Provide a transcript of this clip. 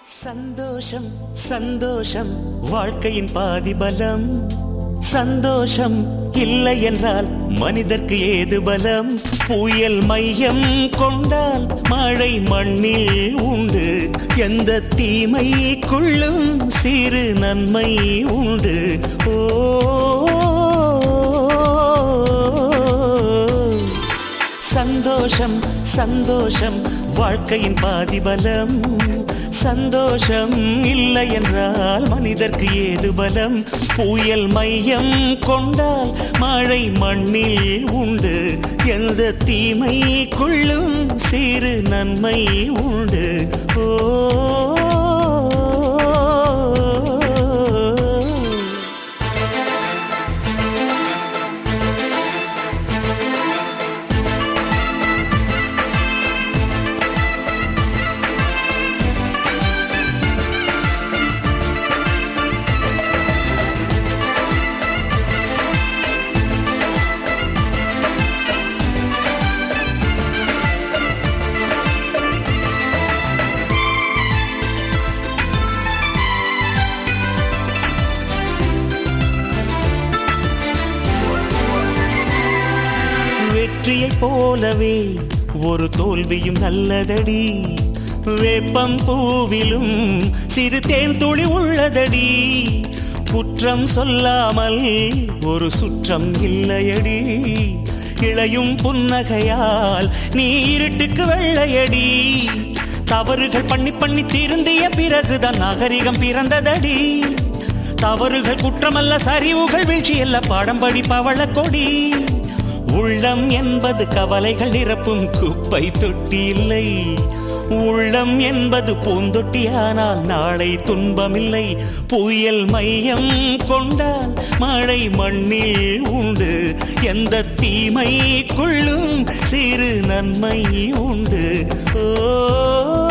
சந்தோஷம் சந்தோஷம் வாழ்க்கையின் பாதி பலம். சந்தோஷம் இல்லை என்றால் மனிதர்க்கு ஏது பலம்? புயல் மையம் கொண்டால் மழை மண்ணில் உண்டு. எந்த தீமைக்குள்ளும் சிறு நன்மை உண்டு. ஓ சந்தோஷம் சந்தோஷம் வாழ்க்கையின் பாதி பலம். சந்தோஷம் இல்லை என்றால் மனிதர்க்கு ஏது பலம்? புயல் மையம் கொண்டால் மழை மண்ணில் உண்டு. எந்த தீமைக்குள்ளும் சிறு நன்மை உண்டு. ஓ வெற்றியை போலவே ஒரு தோல்வியும் நல்லதடி. வேப்பம் பூவிலும் சிறு தேன் துளி உள்ளதடி. குற்றம் சொல்லாமல் ஒரு சுற்றம் இல்லையடி. இளையும் புன்னகையால் நீ இருட்டுக்கு வெள்ளையடி. தவறுகள் பண்ணி பண்ணி திருந்திய பிறகுதான் நாகரிகம் பிறந்ததடி. தவறுகள் குற்றமல்ல, சரிவுகள் வீழ்ச்சியல்ல, பாடம்படி பவள கொடி. உள்ளம் என்பது கவலைகள் நிரப்பும் குப்பை தொட்டி இல்லை. உள்ளம் என்பது பூந்தொட்டியானால் நாளை துன்பமில்லை. புயல் மையம் கொண்டால் மழை மண்ணில் உண்டு. எந்த தீமைக்குள்ளும் சிறு நன்மை உண்டு. ஓ